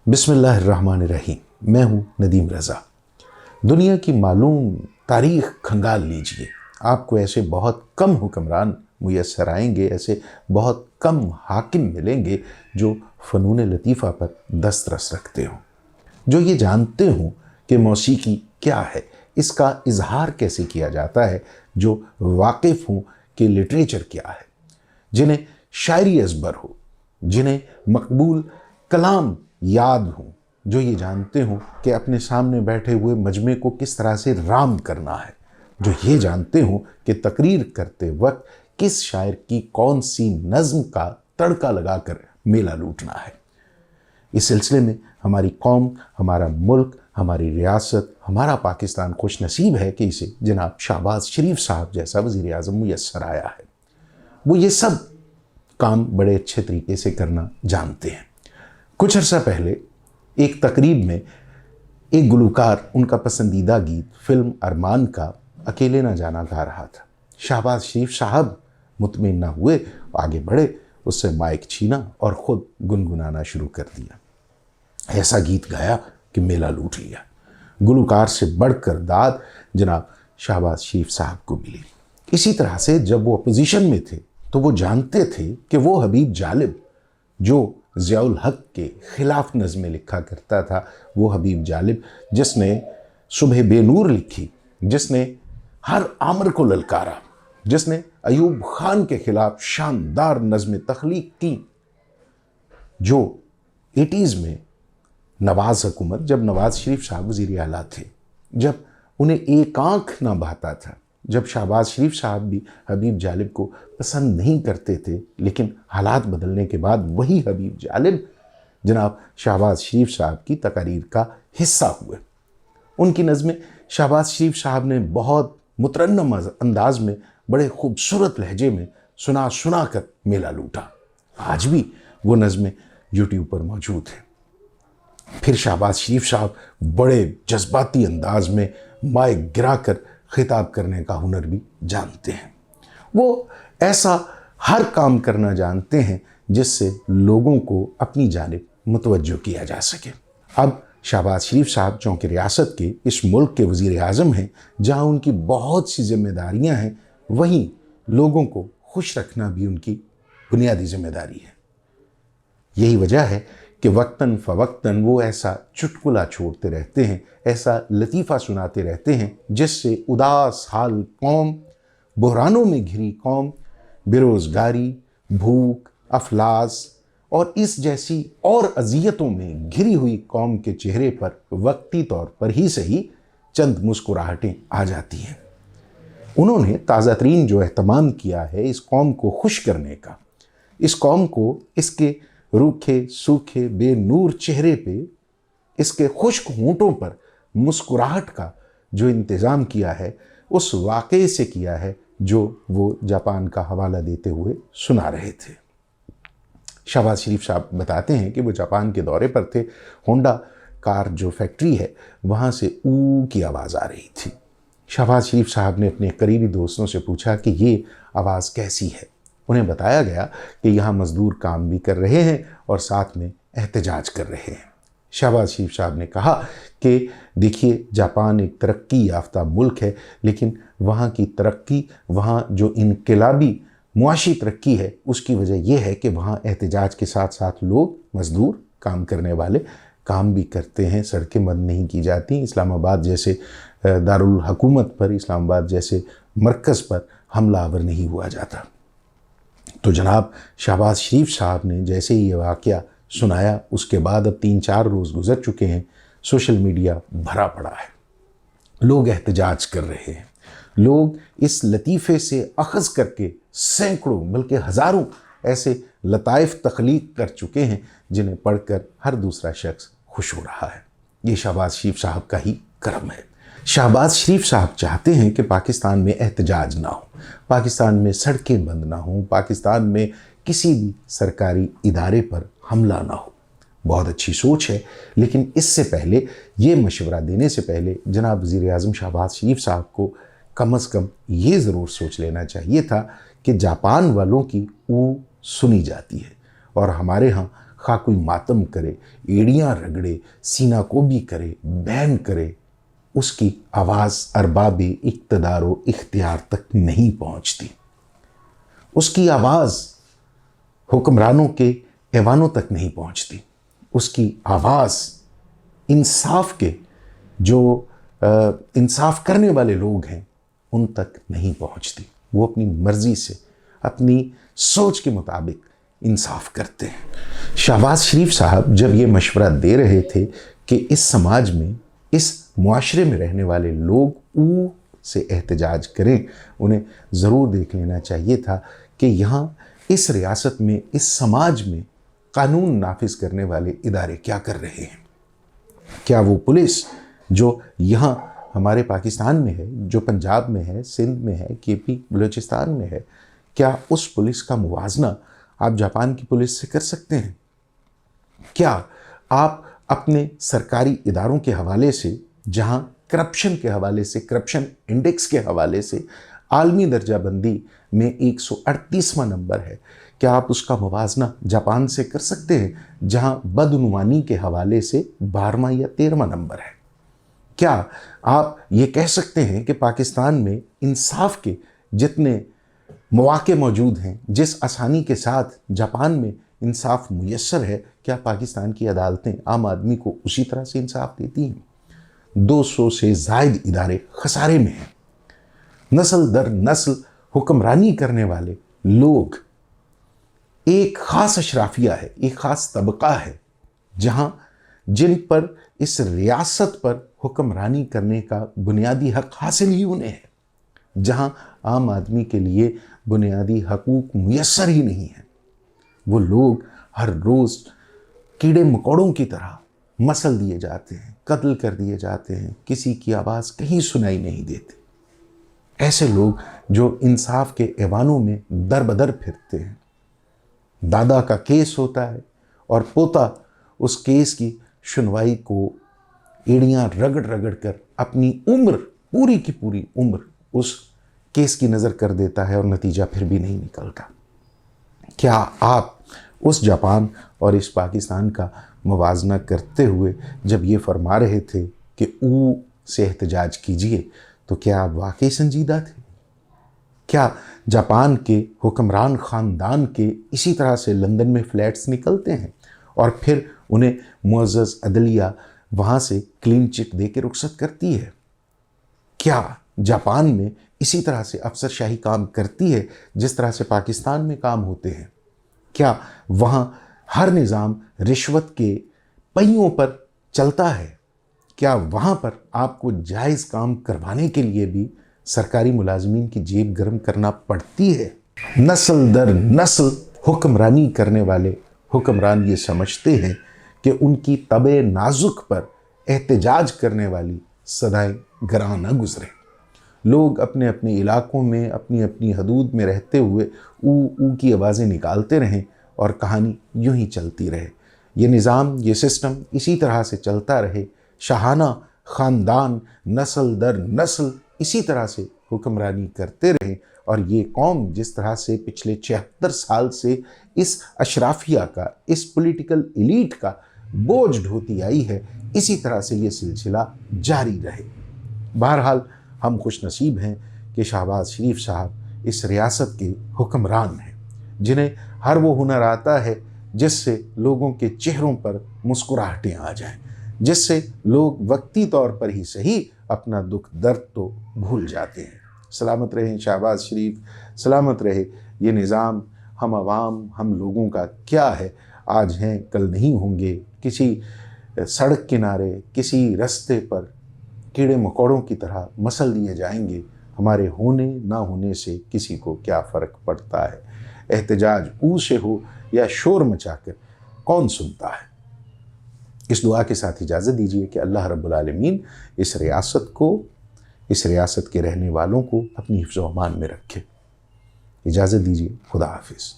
बिस्मिल्लाहिर्रहमानिर्रहीम। मैं हूँ नदीम रज़ा। दुनिया की मालूम तारीख़ खंगाल लीजिए, आपको ऐसे बहुत कम हुक्मरान मुयस्सर आएंगे, ऐसे बहुत कम हाकिम मिलेंगे जो फ़नून लतीफ़ा पर दस्तरस रखते हों, जो ये जानते हों कि मौसीकी क्या है, इसका इजहार कैसे किया जाता है, जो वाकिफ़ हों कि लिटरेचर क्या है, जिन्हें शायरी अज़बर हो, जिन्हें मकबूल कलाम याद हो, जो ये जानते हों कि अपने सामने बैठे हुए मजमे को किस तरह से राम करना है, जो ये जानते हों कि तकरीर करते वक्त किस शायर की कौन सी नज़्म का तड़का लगाकर मेला लूटना है। इस सिलसिले में हमारी कौम, हमारा मुल्क, हमारी रियासत, हमारा पाकिस्तान खुश नसीब है कि इसे जनाब शहबाज शरीफ साहब जैसा वज़ीर आज़म मुयस्सर आया है। वो ये सब काम बड़े अच्छे तरीके से करना जानते हैं। कुछ अर्सा पहले एक तकरीब में एक गुलकार उनका पसंदीदा गीत फिल्म अरमान का अकेले ना जाना गा रहा था। शहबाज शरीफ साहब मुतमिन ना हुए, आगे बढ़े, उससे माइक छीना और ख़ुद गुनगुनाना शुरू कर दिया। ऐसा गीत गाया कि मेला लूट लिया। गुलकार से बढ़कर दाद जनाब शहबाज शरीफ साहब को मिली। इसी तरह से जब वो अपोजिशन में थे तो वो जानते थे कि वो हबीब जालिब जो ज़ियाउल हक के ख़िलाफ़ नज़में लिखा करता था, वो हबीब जालिब जिसने सुबह बेनूर लिखी, जिसने हर आमर को ललकारा, जिसने अयूब खान के ख़िलाफ़ शानदार नज़में तख्लीक की, जो 80s में नवाज़ हुकूमत, जब नवाज़ शरीफ साहब वज़ीर आला थे, जब उन्हें एक आँख ना बहता था, जब शहबाज शरीफ साहब भी हबीब जालिब को पसंद नहीं करते थे, लेकिन हालात बदलने के बाद वही हबीब जालिब जनाब शहबाज शरीफ साहब की तकारीर का हिस्सा हुए। उनकी नज़में शहबाज शरीफ साहब ने बहुत मुतरन्नम अंदाज में, बड़े खूबसूरत लहजे में सुना कर मेला लूटा। आज भी वो नज़में यूट्यूब पर मौजूद हैं। फिर शहबाज शरीफ साहब बड़े जज्बाती अंदाज में माइक गिरा कर खिताब करने का हुनर भी जानते हैं। वो ऐसा हर काम करना जानते हैं जिससे लोगों को अपनी जानिब मुतवज्जो किया जा सके। अब शहबाज शरीफ साहब चूँकि रियासत के इस मुल्क के वज़ीर आज़म हैं, जहाँ उनकी बहुत सी जिम्मेदारियाँ हैं, वहीं लोगों को खुश रखना भी उनकी बुनियादी जिम्मेदारी है। यही वजह है कि वक्तन फ़वक्तन वो ऐसा चुटकुला छोड़ते रहते हैं, ऐसा लतीफ़ा सुनाते रहते हैं जिससे उदास हाल कौम, बहरानों में घिरी कौम, बेरोज़गारी, भूख, अफलास और इस जैसी और अज़ियतों में घिरी हुई कौम के चेहरे पर वक्ती तौर पर ही सही चंद मुस्कुराहटें आ जाती हैं। उन्होंने ताज़ा तरीन जो एहतमाम किया है इस कौम को खुश करने का, इस कौम को इसके रूखे सूखे बेनूर चेहरे पे, इसके खुश्क होंठों पर मुस्कुराहट का जो इंतज़ाम किया है, उस वाक़े से किया है जो वो जापान का हवाला देते हुए सुना रहे थे। शहबाज शरीफ साहब बताते हैं कि वो जापान के दौरे पर थे। होंडा कार जो फैक्ट्री है वहाँ से ऊ की आवाज़ आ रही थी। शहबाज शरीफ साहब ने अपने करीबी दोस्तों से पूछा कि ये आवाज़ कैसी है। उन्हें बताया गया कि यहाँ मज़दूर काम भी कर रहे हैं और साथ में एहतजाज कर रहे हैं। शहबाज शरीफ साहब ने कहा कि देखिए, जापान एक तरक्की याफ्ता मुल्क है, लेकिन वहाँ की तरक्की, वहाँ जो इनकलाबी मुआशी तरक्की है, उसकी वजह यह है कि वहाँ एहतजाज के साथ साथ लोग, मज़दूर, काम करने वाले काम भी करते हैं, सड़कें बंद नहीं की जाती। इस्लामाबाद जैसे दारुल हुकूमत पर, इस्लामाबाद जैसे मरकज़ पर हमला आवर नहीं हुआ जाता। तो जनाब शहबाज शरीफ साहब ने जैसे ही ये वाक़या सुनाया, उसके बाद अब 3-4 रोज़ गुज़र चुके हैं, सोशल मीडिया भरा पड़ा है, लोग एहतजाज कर रहे हैं, लोग इस लतीफ़े से अख़ज़ करके सैकड़ों बल्कि हज़ारों ऐसे लताइफ़ तख्लीक कर चुके हैं जिन्हें पढ़कर हर दूसरा शख्स खुश हो रहा है। ये शहबाज शरीफ साहब का ही करम है। शहबाज शरीफ साहब चाहते हैं कि पाकिस्तान में एहतजाज ना हो, पाकिस्तान में सड़कें बंद ना हो, पाकिस्तान में किसी भी सरकारी इदारे पर हमला ना हो। बहुत अच्छी सोच है, लेकिन इससे पहले, ये मशवरा देने से पहले जनाब वज़ीर आज़म शहबाज शरीफ साहब को कम अज़ कम ये ज़रूर सोच लेना चाहिए था कि जापान वालों की ऊ सुनी जाती है और हमारे यहाँ खा कोई मातम करे, एड़ियां रगड़े, सीना को भी करे, बैन करे, उसकी आवाज़ अरबाब इक़्तिदार व इख्तियार तक नहीं पहुंचती। उसकी आवाज़ हुक्मरानों के ऐवानों तक नहीं पहुंचती। उसकी आवाज़ इंसाफ के जो इंसाफ करने वाले लोग हैं उन तक नहीं पहुंचती। वो अपनी मर्जी से, अपनी सोच के मुताबिक इंसाफ करते हैं। शहबाज शरीफ साहब जब ये मशवरा दे रहे थे कि इस समाज में, इस मुआशरे में रहने वाले लोग ऊ से एहतजाज करें, उन्हें ज़रूर देख लेना चाहिए था कि यहाँ इस रियासत में, इस समाज में कानून नाफिज करने वाले इदारे क्या कर रहे हैं। क्या वो पुलिस जो यहाँ हमारे पाकिस्तान में है, जो पंजाब में है, सिंध में है, केपी बलूचिस्तान में है, क्या उस पुलिस का मुवाजना आप जापान की पुलिस से कर सकते हैं? क्या आप अपने सरकारी इदारों के हवाले से, जहां करप्शन के हवाले से, करप्शन इंडेक्स के हवाले से आलमी दर्जा बंदी में 138वां नंबर है, क्या आप उसका मुवाजना जापान से कर सकते हैं जहां बदनुमानी के हवाले से 12वां या 13वां नंबर है? क्या आप ये कह सकते हैं कि पाकिस्तान में इंसाफ के जितने मौके मौजूद हैं, जिस आसानी के साथ जापान में इंसाफ मुयस्सर है, क्या पाकिस्तान की अदालतें आम आदमी को उसी तरह से इंसाफ देती हैं? 200 से ज़ायद इदारे खसारे में हैं। नस्ल दर नस्ल हुक्मरानी करने वाले लोग, एक ख़ास अशराफिया है, एक ख़ास तबका है जहाँ जिन पर इस रियासत पर हुक्मरानी करने का बुनियादी हक हासिल ही उन्हें है, जहाँ आम आदमी के लिए बुनियादी हकूक़ मुयस्सर ही नहीं है। वो लोग हर रोज़ कीड़े मकोड़ों की तरह मसल दिए जाते हैं, कत्ल कर दिए जाते हैं, किसी की आवाज़ कहीं सुनाई नहीं देती। ऐसे लोग जो इंसाफ के ऐवानों में दर बदर फिरते हैं। दादा का केस होता है और पोता उस केस की सुनवाई को एड़ियां रगड़ रगड़ कर अपनी उम्र, पूरी की पूरी उम्र उस केस की नज़र कर देता है और नतीजा फिर भी नहीं निकलता। क्या आप उस जापान और इस पाकिस्तान का मुवाजना करते हुए जब ये फरमा रहे थे कि ऊ से एहतजाज कीजिए, तो क्या आप वाकई संजीदा थे? क्या जापान के हुक्मरान ख़ानदान के इसी तरह से लंदन में फ़्लैट्स निकलते हैं और फिर उन्हें मुअज़्ज़ज़ अदलिया वहाँ से क्लीन चिट दे के रुखसत करती है? क्या जापान में इसी तरह से अफसरशाही काम करती है जिस तरह से पाकिस्तान में काम होते हैं? क्या वहाँ हर निज़ाम रिश्वत के पहियों पर चलता है? क्या वहाँ पर आपको जायज़ काम करवाने के लिए भी सरकारी मुलाजमीन की जेब गर्म करना पड़ती है? नस्ल दर नस्ल हुक्मरानी करने वाले हुक्मरान ये समझते हैं कि उनकी तबे नाजुक पर एहतजाज करने वाली सदाएं गरां न गुजरे। लोग अपने अपने इलाकों में, अपनी अपनी हदूद में रहते हुए ऊ की आवाज़ें निकालते रहें और कहानी यूं ही चलती रहे। ये निज़ाम, ये सिस्टम इसी तरह से चलता रहे। शाहाना ख़ानदान नस्ल दर नस्ल इसी तरह से हुक्मरानी करते रहे और ये कौम जिस तरह से पिछले 76 साल से इस अशराफिया का, इस पॉलिटिकल एलीट का बोझ ढोती आई है, इसी तरह से ये सिलसिला जारी रहे। बहरहाल हम खुश नसीब हैं कि शहबाज शरीफ साहब इस रियासत के हुक्मरान हैं, जिन्हें हर वो हुनर आता है जिससे लोगों के चेहरों पर मुस्कुराहटें आ जाएं, जिससे लोग वक्ती तौर पर ही सही अपना दुख दर्द तो भूल जाते हैं। सलामत रहें शहबाज शरीफ, सलामत रहे ये निज़ाम। हम आवाम, हम लोगों का क्या है, आज हैं कल नहीं होंगे। किसी सड़क किनारे, किसी रास्ते पर कीड़े मकोड़ों की तरह मसल दिए जाएंगे। हमारे होने ना होने से किसी को क्या फ़र्क पड़ता है? एहतजाज ऊ से हो या शोर मचाकर, कौन सुनता है? इस दुआ के साथ इजाज़त दीजिए कि अल्लाह रब्बुल आलमीन इस रियासत को, इस रियासत के रहने वालों को अपनी हिफ्ज़ व अमान में रखे। इजाज़त दीजिए। खुदा हाफिज़।